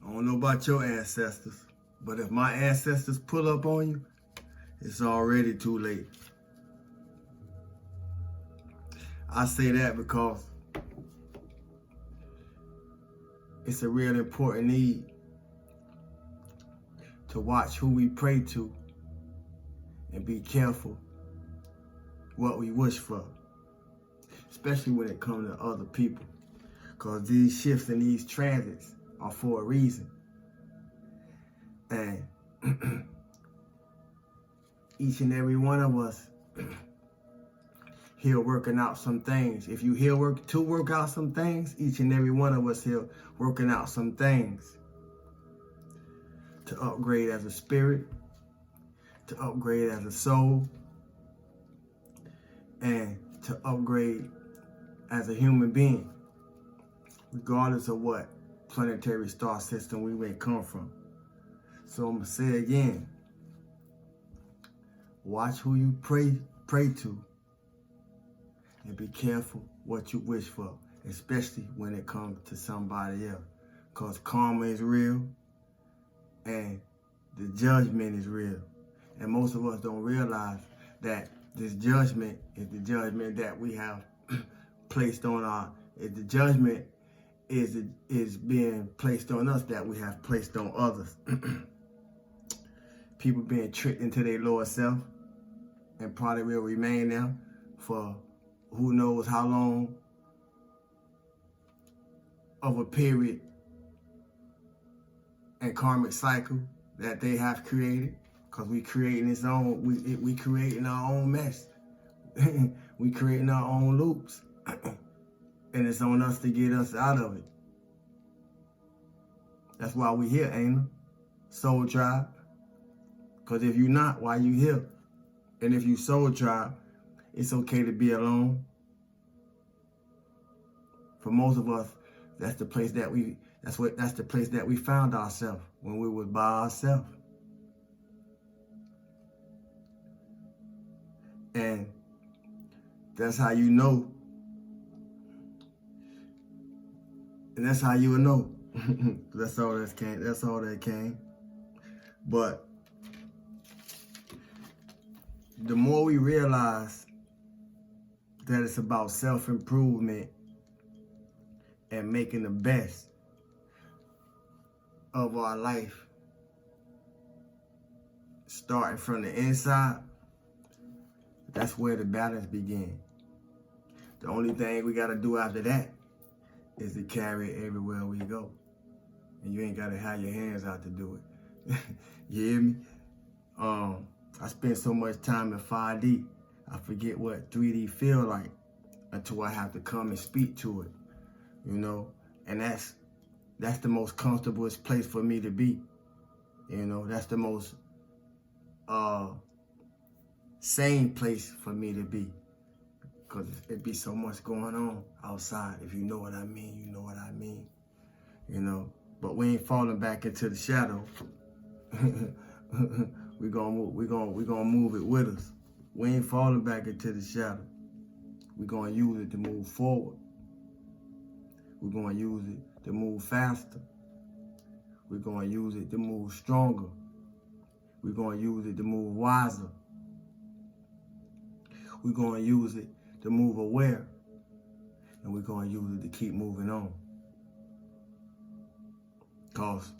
I don't know about your ancestors, but if my ancestors pull up on you, it's already too late. I say that because it's a real important need to watch who we pray to and be careful what we wish for, especially when it comes to other people, because these shifts and these transits are for a reason. And each and every one of us here working out some things. If you here work out some things, each and every one of us here working out some things to upgrade as a spirit, to upgrade as a soul, and to upgrade as a human being, regardless of what planetary star system we may come from. So I'm gonna say again, watch who you pray to, and be careful what you wish for, especially when it comes to somebody else, because karma is real and the judgment is real. And most of us don't realize that this judgment is the judgment that we have placed on the judgment is being placed on us that we have placed on others. People being tricked into their lower self and probably will remain there for who knows how long of a period and karmic cycle that they have created, because we creating we creating our own mess. We creating our own loops. And it's on us to get us out of it. That's why we here, ain't it? Soul Tribe. Because if you're not, why you here? And if you Soul Tribe, it's okay to be alone. For most of us, that's the place that we found ourselves when we were by ourselves. And that's how you know. And that's how you would know. That's all that came. But the more we realize that it's about self-improvement and making the best of our life, starting from the inside, that's where the balance begins. The only thing we gotta do after that is to carry it everywhere we go. And you ain't gotta have your hands out to do it. You hear me? I spend so much time in 5D, I forget what 3D feel like until I have to come and speak to it, you know? And that's the most comfortablest place for me to be. You know, that's the most sane place for me to be. Because it'd be so much going on outside. If you know what I mean, you know what I mean. You know, but we ain't falling back into the shadow. we gonna move it with us. We ain't falling back into the shadow. We're gonna use it to move forward. We're gonna use it to move faster. We're gonna use it to move stronger. We're gonna use it to move wiser. We're gonna use it to move aware. And we're gonna use it to keep moving on. Cause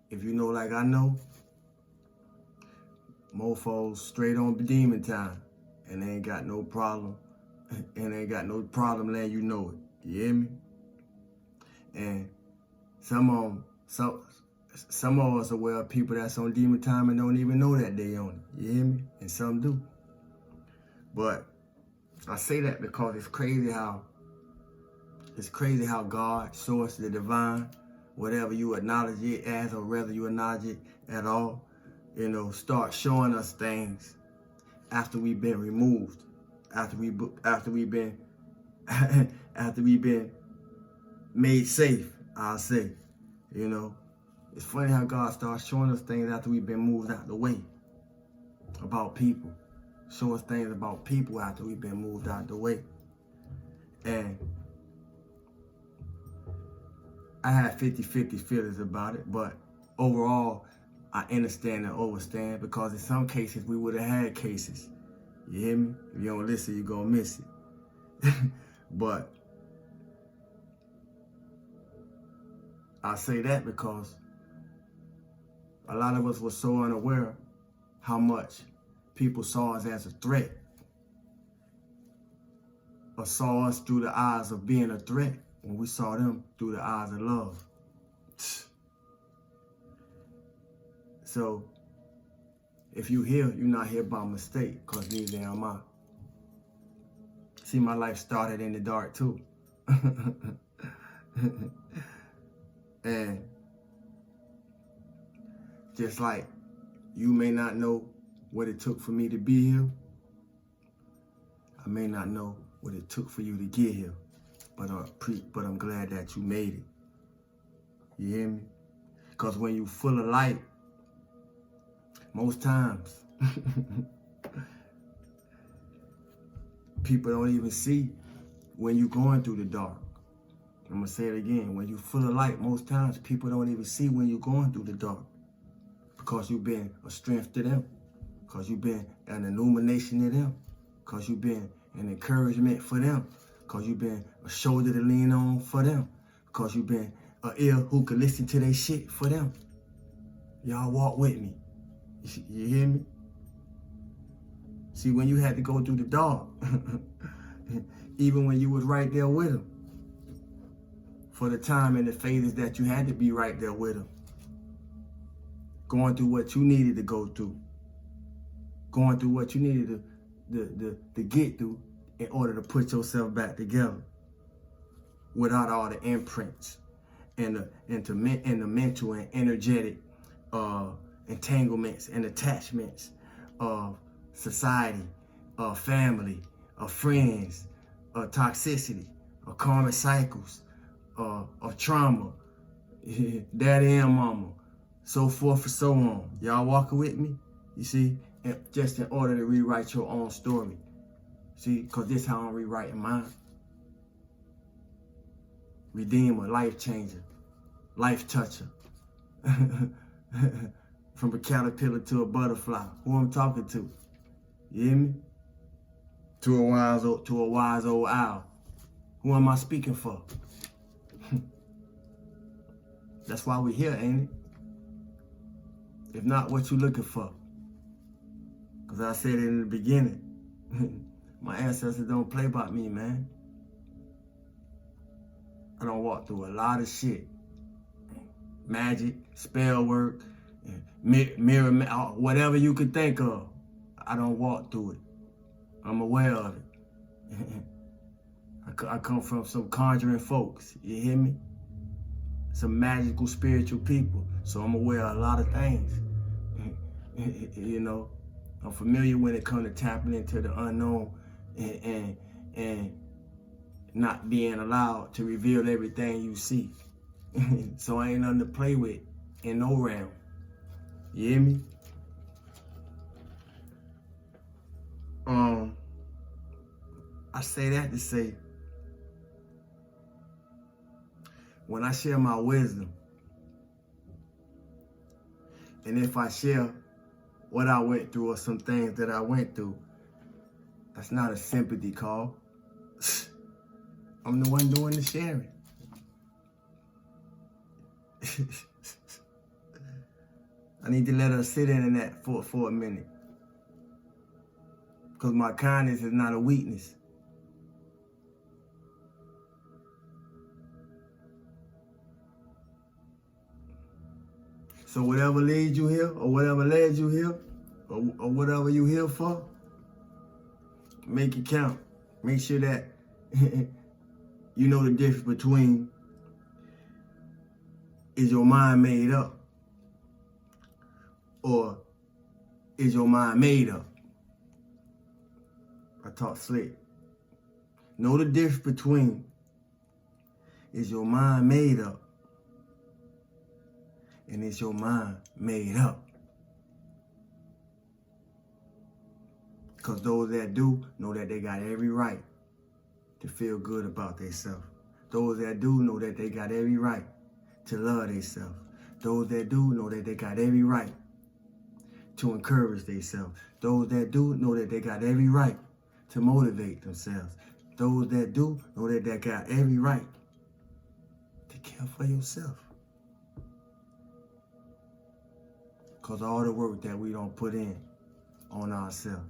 if you know like I know, mofos straight on demon time, and they ain't got no problem, and they ain't got no problem letting you know it. You hear me? And some of us are aware of people that's on demon time and don't even know that they on it. You hear me? And some do. But I say that because it's crazy how God, source, the divine, whatever you acknowledge it as, or whether you acknowledge it at all, you know, start showing us things after we've been removed, after we've been made safe, I'll say. You know, it's funny how God starts showing us things after we've been moved out the way about people. Show us things about people after we've been moved out the way. And I had 50-50 feelings about it, but overall, I understand and overstand, because in some cases, we would have had cases. You hear me? If you don't listen, you're going to miss it. But I say that because a lot of us were so unaware how much people saw us as a threat, or saw us through the eyes of being a threat, when we saw them through the eyes of love. So, if you here, you're not here by mistake, because neither am I. See, my life started in the dark too. And just like you may not know what it took for me to be here, I may not know what it took for you to get here, but I'm glad that you made it. You hear me? Because when you full of light, most times, people don't even see when you're going through the dark. I'm going to say it again. When you're full of light, most times people don't even see when you're going through the dark, because you've been a strength to them, because you've been an illumination to them, because you've been an encouragement for them, because you've been a shoulder to lean on for them, because you've been an ear who can listen to their shit for them. Y'all walk with me. You hear me? See, when you had to go through the dark, even when you was right there with them, for the time and the phases that you had to be right there with them, going through what you needed to go through, going through what you needed to get through in order to put yourself back together, without all the imprints and the mental and energetic entanglements and attachments of society, of family, of friends, of toxicity, of karmic cycles, of trauma, daddy and mama, so forth and so on. Y'all walking with me? You see? And just in order to rewrite your own story. See? Because this is how I'm rewriting mine. Redeemer, life changer, life toucher. From a caterpillar to a butterfly. Who I'm talking to? You hear me? To a wise old owl. Who am I speaking for? That's why we're here, ain't it? If not, what you looking for? Because I said it in the beginning. My ancestors don't play about me, man. I don't walk through a lot of shit. Magic, spell work, mirror, whatever you could think of. I don't walk through it. I'm aware of it. I come from some conjuring folks, you hear me? Some magical, spiritual people. So I'm aware of a lot of things. You know, I'm familiar when it comes to tapping into the unknown and not being allowed to reveal everything you see. So I ain't nothing to play with in no realm. You hear me? I say that to say, when I share my wisdom, and if I share what I went through or some things that I went through, that's not a sympathy call. I'm the one doing the sharing. I need to let her sit in that for a minute. Because my kindness is not a weakness. So whatever leads you here, or whatever led you here, or whatever you here for, make it count. Make sure that you know the difference between, is your mind made up, or is your mind made up? I talk slick. Know the difference between, is your mind made up, and is your mind made up? Because those that do know that they got every right to feel good about themselves. Those that do know that they got every right to love themselves. Those that do know that they got every right to encourage themselves. Those that do know that they got every right to motivate themselves. Those that do know that they got every right to care for yourself. Because all the work that we don't put in on ourselves.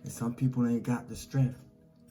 And some people ain't got the strength.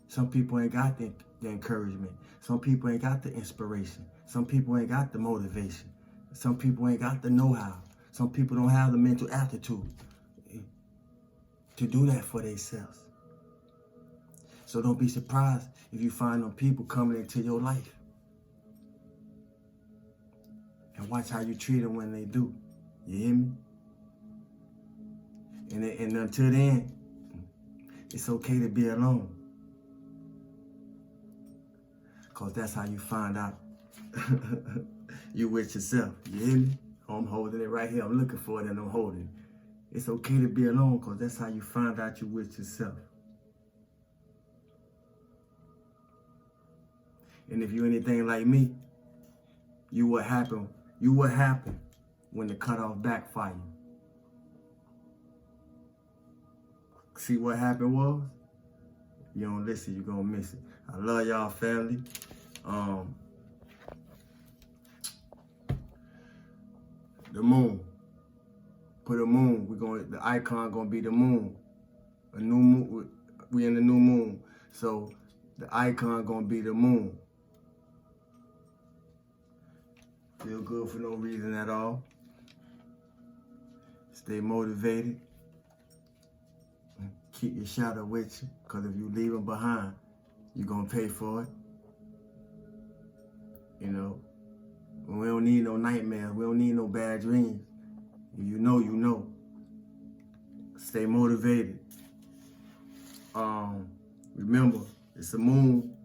Some people ain't got the encouragement. Some people ain't got the inspiration. Some people ain't got the motivation. Some people ain't got the know-how. Some people don't have the mental aptitude to do that for themselves. So don't be surprised if you find them people coming into your life. And watch how you treat them when they do. You hear me? And until then, it's okay to be alone. Because that's how you find out you with yourself. You hear me? I'm holding it right here. I'm looking for it and I'm holding it. It's okay to be alone because that's how you find out you with yourself. And if you're anything like me, you what happened when the cutoff backfired. See what happened was? You don't listen, you're gonna miss it. I love y'all, family. The moon. Put a moon. The icon gonna be the moon. A new moon. We in the new moon. So the icon gonna be the moon. Feel good for no reason at all. Stay motivated. Keep your shadow with you, because if you leave them behind, you're gonna pay for it. You know, we don't need no nightmares. We don't need no bad dreams. You know, you know. Stay motivated. Remember, it's a moon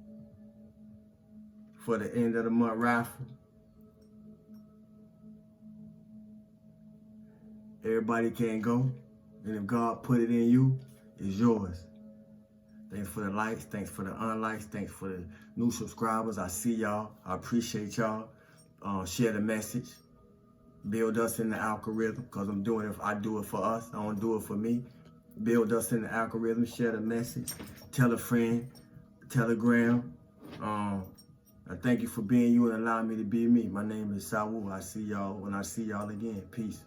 for the end of the month raffle. Everybody can't go, and if God put it in you, it's yours. Thanks for the likes, thanks for the unlikes, thanks for the new subscribers. I see y'all. I appreciate y'all. Share the message. Build us in the algorithm, because I'm doing it. I do it for us. I don't do it for me. Build us in the algorithm. Share the message. Tell a friend. Telegram. I thank you for being you and allowing me to be me. My name is Sawu. I see y'all when I see y'all again. Peace.